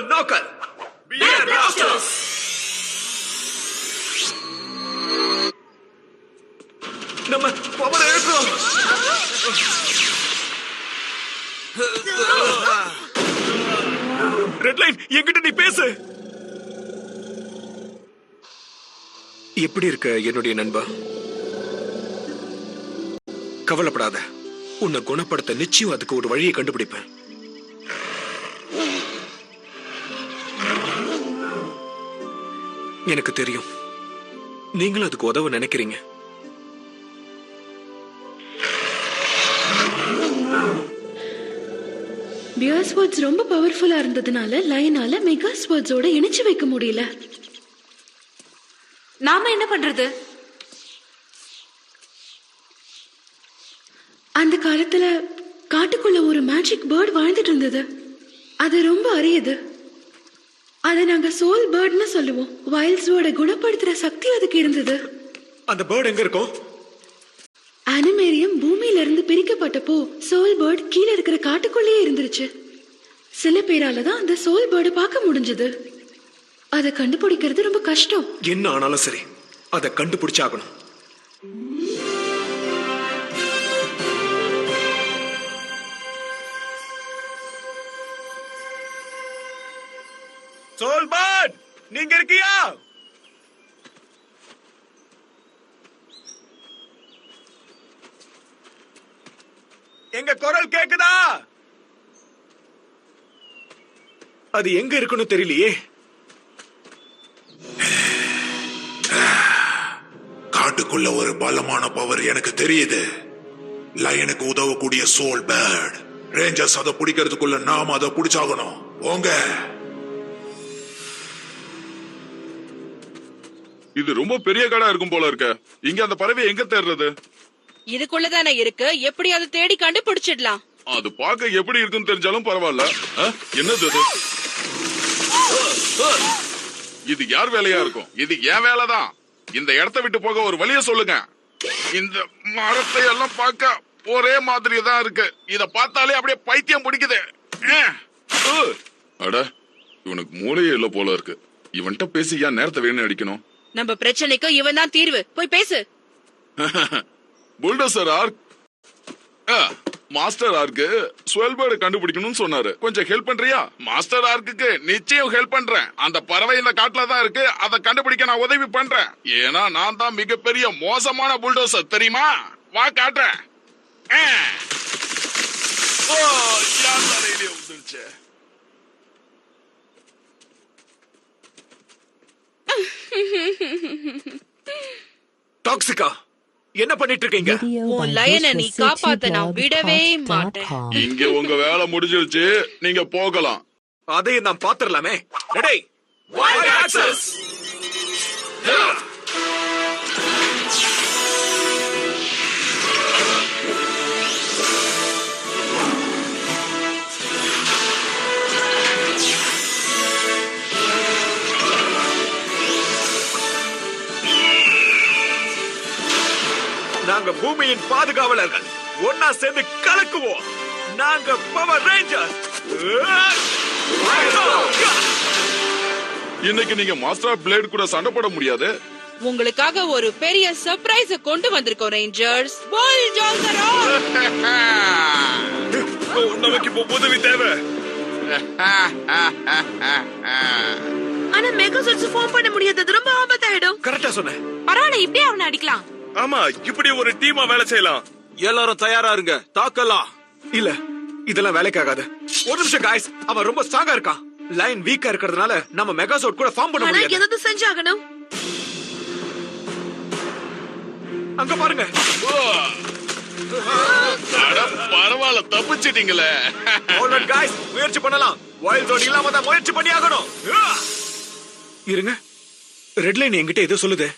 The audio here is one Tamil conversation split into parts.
Double knocker. Beer Blasters. நம்ம பவர் எடுக்கிறோம். ரெட் லைன் என்கிட்ட நீ பேசு. எப்படி இருக்க என்னுடைய நண்பா? கவலைப்படாத, உன்னை குணப்படுத்த நிச்சயம் அதுக்கு ஒரு வழியை கண்டுபிடிப்பேன். எனக்கு தெரியும் நீங்களும் அதுக்கு உதவ நினைக்கிறீங்க. பியர் ஸ்வர்ட்ஸ் ரொம்ப பவர்ஃபுல்லா இருந்ததுனால லயனால மெகா ஸ்வர்ட்ஸோட இணைச்சு வைக்க முடியல. நாம என்ன பண்றது? அந்த காலத்துல காட்டுக்குள்ள ஒரு மேஜிக் பேர்ட் வாழ்ந்துட்டு இருந்தது. அது ரொம்ப அரியது. அதை நாங்க சோல் பேர்ட்னு சொல்லுவோம். வைல்ட்ஸோட குணப்படுத்துற சக்தி அதுக்கு இருந்தது. அந்த பேர்ட் எங்க இருக்கும்? அனிமேரியம் பூமியில இருந்து பிரிக்கப்பட்டப்போ சோல் பேர்ட் கீழே இருக்கிற காட்டுக்குள்ளேயே இருந்துருச்சு. சில பேரால தான் அந்த சோல் பேர்டு பார்க்க முடிஞ்சது. அதை கண்டுபிடிக்கிறது ரொம்ப கஷ்டம். என்ன ஆனாலும் சரி, அதை கண்டுபிடிச்சாகணும். சோல் பேர்ட், நீங்க இருக்கியா? எங்க குரல் கேக்குதா? அது எங்க இருக்குன்னு தெரியலையே. காட்டுக்குள்ள ஒரு பலமான பவர் எனக்கு தெரியுது. லயனுக்கு உதவக்கூடிய சோல் பேர்ட். ரேஞ்சர்ஸ் அதை பிடிக்கிறதுக்குள்ள நாம அதை பிடிச்சாகணும். போங்க. இது ரொம்ப பெரிய காடா இருக்கும் போல இருக்க. இங்க அந்த பறவை எங்க தேடுறது? இதுக்குள்ளதானே இருக்கு. எப்படி அதை தேடி கண்டுபிடிச்சிடலாம். அது பார்க்க எப்படி இருக்குன்னு தெரிஞ்சாலும் பரவாயில்ல. என்னது இது? இது யார் வேலையா இருக்கும்? இது என் வேலைதான். இந்த இடத்தை விட்டு போக ஒரு வழிய சொல்லுங்க. இந்த மரத்தை எல்லாம் பார்க்க ஒரே மாதிரி தான் இருக்கு. இத பார்த்தாலே அப்படியே பைத்தியம் பிடிக்குது. அட, இவனுக்கு மூளையே இல்ல போல இருக்கு. இவன்கிட்ட பேசி ஏன் நேரத்தை வேணும் அடிக்கணும்? நம்ம பிரச்சனைக்கு இவன் தான் தீர்வு. போய் பேசு. புல்டோசர் ஆர்க், மாஸ்டர் ஆர்க்கு ஸ்வெல்பர்டு கண்டுபிடிக்கணும்னு சொன்னாரு. கொஞ்சம் ஹெல்ப் பண்றியா? மாஸ்டர் ஆர்க்கு நிச்சயம் ஹெல்ப் பண்றேன். அந்த பறவை இந்த காட்டுல தான் இருக்கு. அதை கண்டுபிடிக்க நான் உதவி பண்றேன். ஏன்னா நான் தான் மிகப்பெரிய மோசமான புல்டோசர், தெரியுமா? வா காட்டுறேன். டாக்ஸிகா, என்ன பண்ணிட்டு இருக்கீங்க? உன் லயனை நீ காப்பாத்த நான் விடவே மாட்டேன். இங்க உங்க வேலை முடிஞ்சிருச்சு, நீங்க போகலாம். அதையும் நான் பாத்துரலாமே. Ready, wild access. நாங்க பூமியின் பாதுகாவலர்கள். ஒன்னா சேர்ந்து கலக்குவோம். நாங்க பவர் ரேஞ்சர்ஸ். இன்னைக்கு நீங்க மாஸ்டர் பிளேட் கூட சண்டை போட முடியாது. உங்களுக்காக ஒரு பெரிய சர்ப்ரைஸ் கொண்டு வந்திருக்கோம் ரேஞ்சர்ஸ். நமக்கு இப்போ உதவி தேவை. ஆனா மெகாசெட்ஸ் ஃபார்ம் பண்ண முடியாது. ரொம்ப ஆபத்தாயிடும். கரெக்டா சொன்னேன். பரவாயில்ல, இப்படியே அவனை அடிக்கலாம். ஆமா, இப்படி ஒரு டீமா வேலை செய்யலாம். எல்லாரும் தயாரா இருங்க, தாக்கலாம். இல்ல, இதெல்லாம் வேலைக்காகாது. ஒரு நிமிஷம் காய்ஸ், அவன் ரொம்ப ஸ்ட்ராங்கா இருக்கான். லைன் வீக்கா இருக்கிறதுனால நம்ம மெகாசோட் கூட ஃபார்ம் பண்ண முடியாது. ஏதாவது செஞ்சாகணும். அங்க பாருங்க. பரவாயில்ல, தப்பிச்சிட்டீங்களே. ஆல்ரைட் காய்ஸ், முயற்சி பண்ணலாம். வைல்ட் ஜோன் இல்லாம தான் முயற்சி பண்ணி ஆகணும். இருங்க, ரெட் லைன் என்கிட்ட ஏதோ சொல்லுது.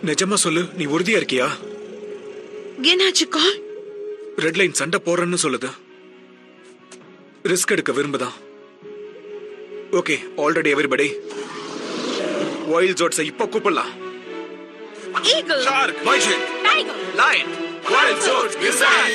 நிஜமா சொல்லு, நீ உறுதியா இருக்கியா? என்னாச்சு கால்? ரெட் லைன் சண்டை போறன்னு சொல்லுது. ரிஸ்க் எடுக்க விரும்புதான். ஓகே, ஆல்ரெடி எவரிபடி வைல்ட் ஜோட்ஸை இப்ப கூப்பிடலாம். ஈகிள், ஷார்க், வைஜெட், tiger, lion, Wild Sword design.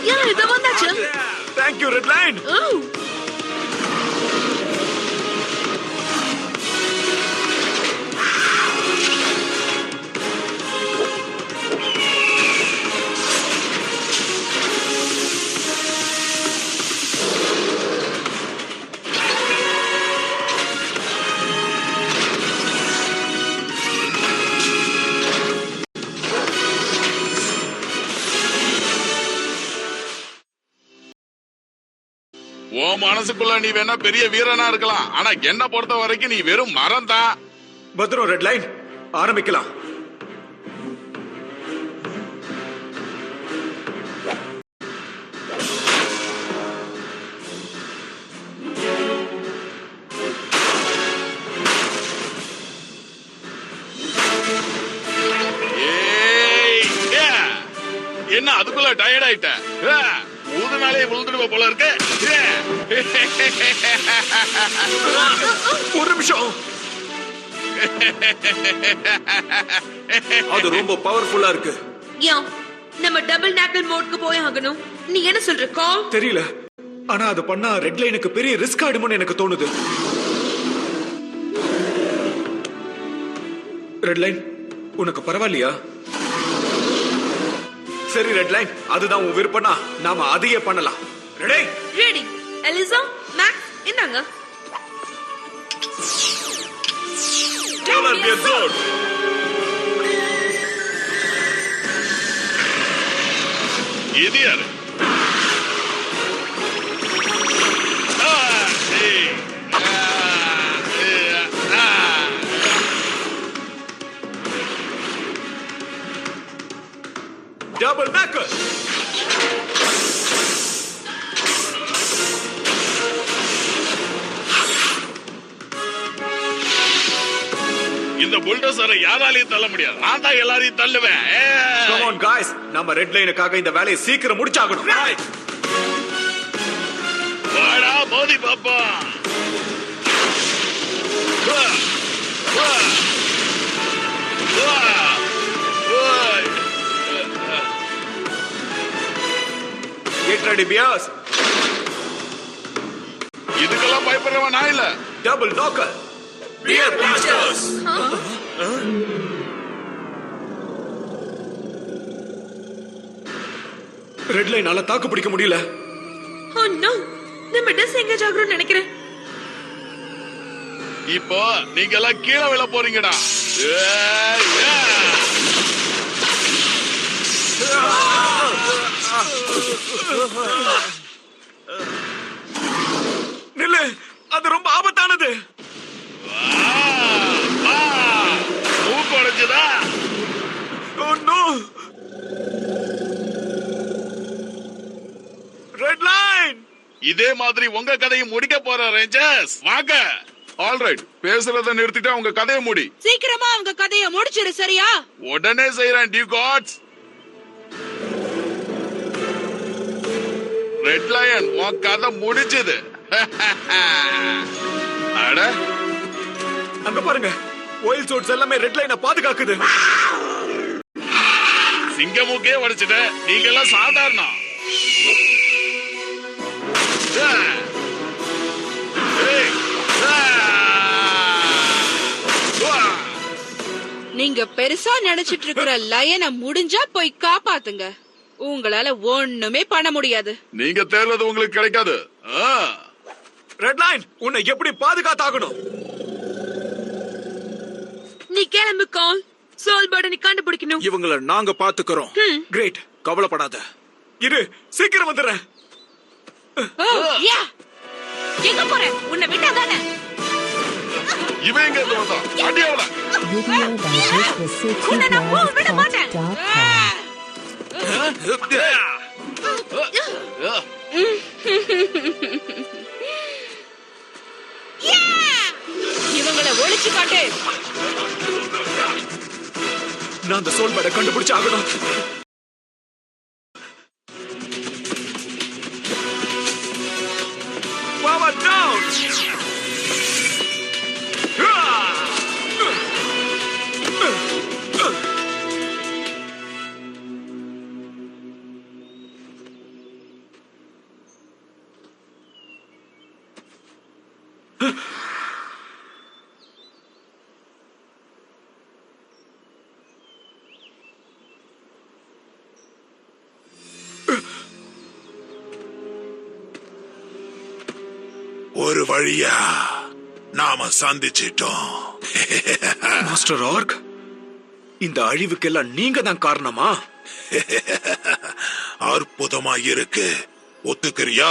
Yeah, இத வந்தாச்சு. Thank you, Red Line. Oh. உன் மனசுக்குள்ள நீ வேணா பெரிய வீரனா இருக்கலாம், ஆனா என்ன பொறுத்த வரைக்கும் நீ வெறும் மரம் தான். பத்ரம், Red Line, ஆரம்பிக்கலாம். ஏய், ஏ, என்ன அதுக்குள்ள டயர்ட் ஆயிட்ட? ஊதுனாலே விழுந்துடுவ போல இருக்கு. ஒரு நிமிஷம். அது ரொம்ப பவர்ஃபுல்லா இருக்கு. யா, நம்ம டபுள் நாக்கல் மோட்க்கு போய் ஆகணும். நீ என்ன சொல்ற கால்? தெரியல, ஆனா அது பண்ணா Red Lineக்கு பெரிய ரிஸ்க் ஆயிடுமோன்னு எனக்கு தோணுது. Red Line, உனக்கு பரவாயில்லையா? சரி Red Line, அதுதான் உன் விருப்பம்னா நாம அதையே பண்ணலாம். ரெடி? ரெடி. எலிசா, மேக்ஸ், இந்தாங்க. இது யாரு? Double knuckle. இந்த புல்டோசரை யாராலையும் தள்ள முடியாது, நான் தான் எல்லாரையும் தள்ளுவேன். Come on guys, நம்ம Red Lineக்காக இந்த வேலையை சீக்கிரம் முடிச்சாகணும். வாடா மோதி பாப்பா. Get ready bears. இதுக்கெல்லாம் பயப்படுறவன் நான் இல்ல. Double knuckle. Bear blasters. Red Lineனால தாக்கு பிடிக்க முடியல. Oh no. நம்ம டிஸ்எங்கேஜ் ஆகுறோம்னு நினைக்கிறேன். இப்போ நீங்க எல்லாம் கீழே விழ போறீங்கடா. நில்லு, அது ரொம்ப ஆபத்தானது. மூக்கு உடைஞ்சதா? Oh no. Red Line. இதே மாதிரி உங்க கதையை முடிக்க போற ரேஞ்சர்ஸ் வாங்க. ஆல்ரைட், பேசுறத நிறுத்திட்டு உங்க கதையை முடி. சீக்கிரமா அவங்க கதையை முடிச்சிரு, சரியா? உடனே செய்யறேன் டியூ காட்ஸ். ரெட் லயன், உன் கதை முடிச்சது. அட, அங்க பாருங்க, Wild Swords எல்லாமே Red Lineனை பாதுகாக்குது. சிங்கமுக்கே உடைச்சிட்ட, நீங்க எல்லாம் சாதாரணம். நீங்க பெருசா நினைச்சிட்டு இருக்கிற லயனை முடிஞ்சா போய் காப்பாத்துங்க. உங்களால ஒண்ணுமே பண்ண முடியாது. நீங்க தேர்றது உங்களுக்கு கிடைக்காது. Red Line, உன்னை எப்படி பாதுகாத்தாகணும்? நீ கிளம்பு கால். சோல் பர்டனை கண்டுபிடிக்கணும். இவங்கள நாங்க பாத்துக்கிறோம். Great. கவலைப்படாத. இரு, சீக்கிரம் வந்துடுறேன். ஓ, யா. எங்க போற? உன்னை விட்டா தானே? இவன் எங்க இருந்து வந்தான்? அடியாவல. Video by உன்னை நான் போக விட மாட்டேன். இவங்கள ஒழிச்சு காட்டு. நான் அந்த சோல் பேடை கண்டுபிடிச்சு ஆகணும். ஒரு வழியா நாம சந்திச்சிட்டோம். மாஸ்டர் ஆர்க், இந்த அழிவுக்கெல்லாம் நீங்க தான் காரணமா? அற்புதமா இருக்கு, ஒத்துக்கிறியா?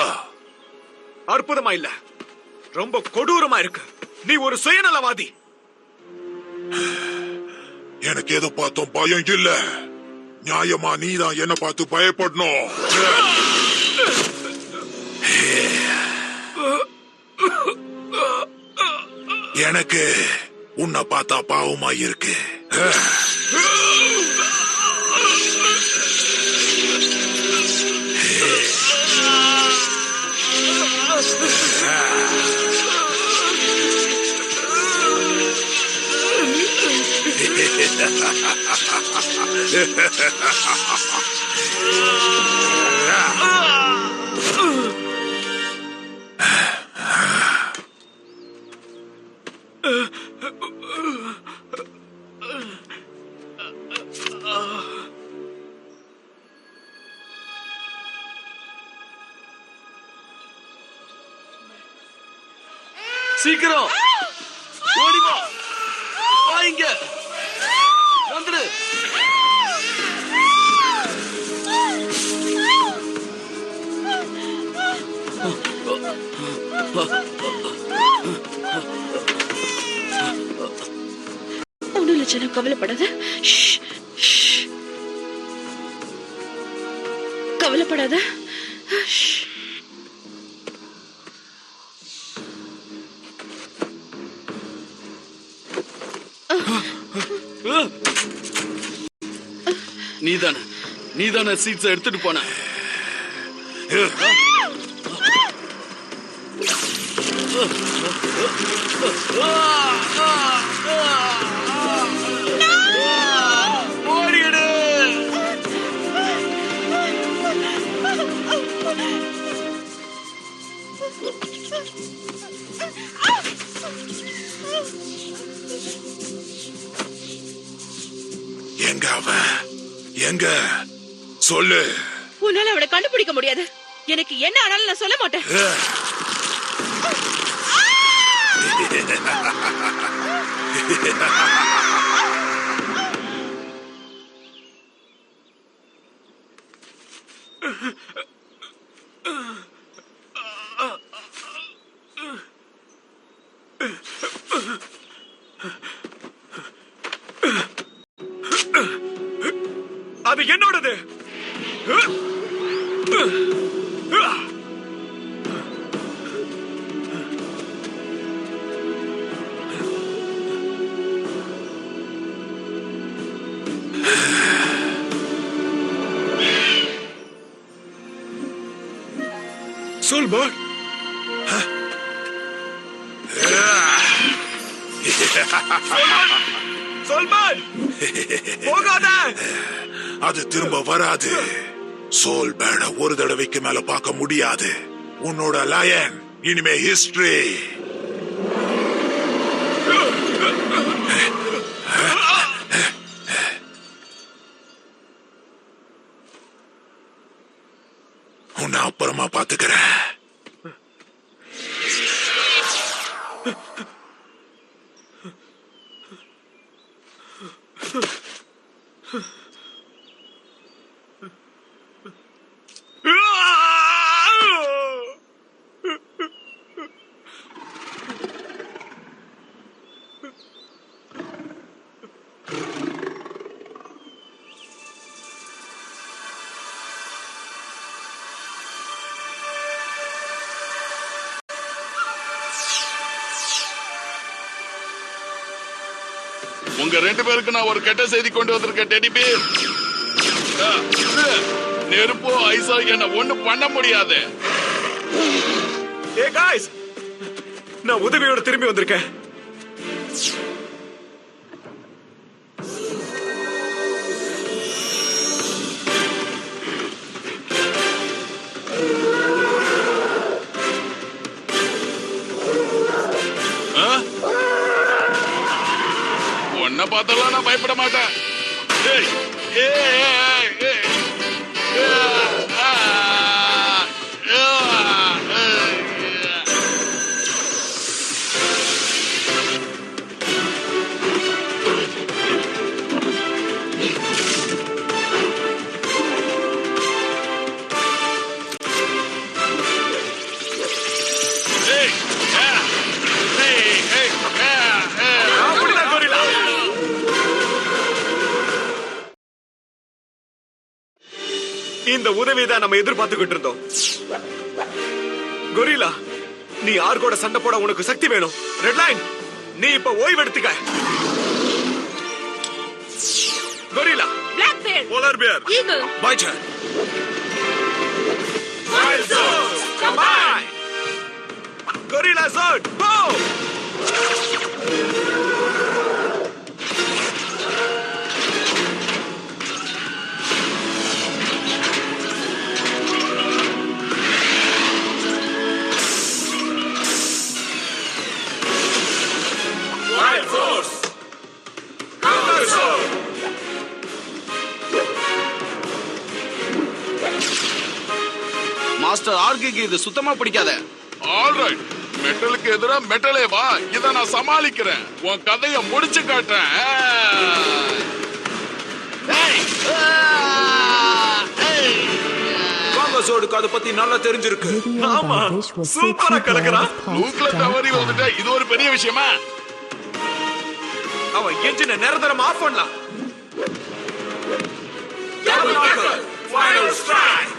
அற்புதமா இல்ல, ரொம்ப கொடூரமா இருக்கு. நீ ஒரு சுயநலவாதி. எனக்கு எதை பார்த்தும் பயம் இல்ல. நியாயமா நீதான் என்ன பார்த்து பயப்படணும். எனக்கு உன்னை பார்த்தா பாவமா இருக்கு. சீக்கிரம் ஓடி வா, வா இங்க வந்துடு. ஒன்னும் இல்ல ஜனா, கவலைப்படாத. கவலைப்படாத. நீதான சீட்ஸ் எடுத்துட்டு போன. ஓடிடு. எங்க அவன்? எங்க சொல்லு. உன்னால அவனை கண்டுபிடிக்க முடியாது. எனக்கு என்ன ஆனாலும் நான் சொல்ல மாட்டேன். அது என்னோடது. சொல்பர்ட், சொல்பர்ட், போகாத. அது திரும்ப வராது. சோல் பேட ஒரு தடவைக்கு மேல பார்க்க முடியாது. உன்னோட லயன் இனிமே ஹிஸ்டரி. உன்னை அப்புறமா பாத்துக்கிறேன். உங்க ரெண்டு பேருக்கு நான் ஒரு கெட்ட செய்தி கொண்டு வந்திருக்கேன் டெடி பேர். நெருப்போ ஐசோ என்ன ஒண்ணு பண்ண முடியாது. ஏ காய்ஸ், நான் உதவியோட திரும்பி வந்திருக்கேன். உன்னை பார்த்தெல்லாம் நான் பயப்பட மாட்டேன். இந்த உதவி தான் நம்ம எதிர்பார்த்துக்கிட்டு இருந்தோம். கொரில்லா, நீ ஆர்கோட சண்டை போட உனக்கு சக்தி வேணும். ரெட்லைன், நீ இப்ப ஓய்வு எடுத்துக்க. Gorilla, black bear, polar bear, eagle, fighter. Wild Zones, combine! Gorilla Zone, go! Wild Force! Counter Zone! Master ஆர்கிக்கு இது சுத்தமா பிடிக்காத. ஆல்ரைட், மெட்டலுக்கு எதிரா மெட்டலே வா, இத நான் சமாளிக்கிறேன். உன் கதைய முடிச்சு காட்டுறேன். காங்கஸோடுக்கு அதை பத்தி நல்லா தெரிஞ்சிருக்கு. Video ஆமா, by Dish was சூப்பரா City கலக்குறான். Blast லூக்ல Past தவறி வந்துட்ட, இது ஒரு பெரிய விஷயமா? அவன் என்ஜினை நிரந்தரம் ஆஃப் பண்ணலாம். Double knuckle, final strike.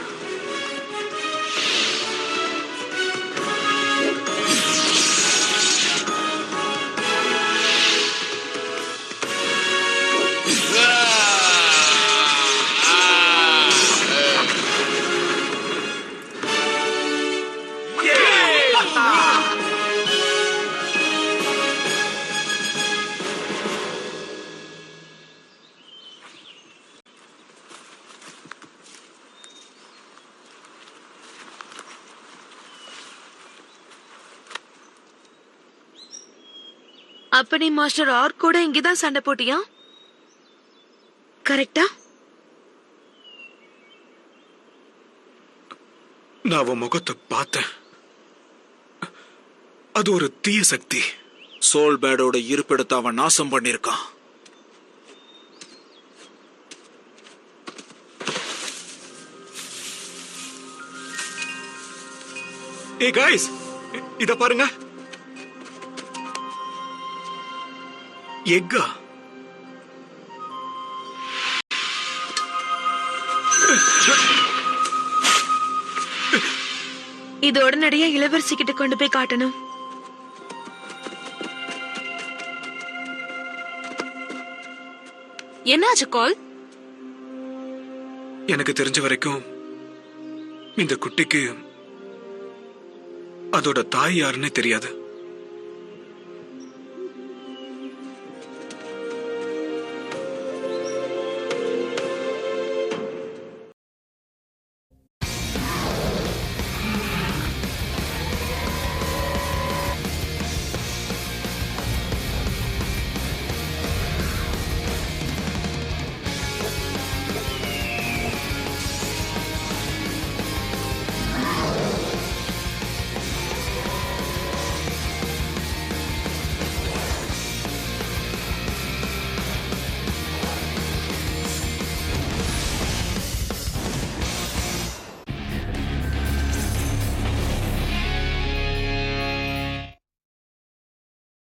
அப்ப நீ மாஸ்டர் ஆர்க் கூட இங்கதான் சண்டை போட்டியா? கரெக்டா? நான் அவன் முகத்தை பார்த்தேன். அது ஒரு தீய சக்தி. சோல் பேடோட இருப்பிடத்தை அவன் நாசம் பண்ணிருக்கான். ஏய் गाइस, இத பாருங்க. எக்கா. இது உடனடியா இளவரசி கிட்ட கொண்டு போய் காட்டணும். என்னாச்சு கால்? எனக்கு தெரிஞ்ச வரைக்கும் இந்த குட்டிக்கு அதோட தாய் யாருன்னே தெரியாது.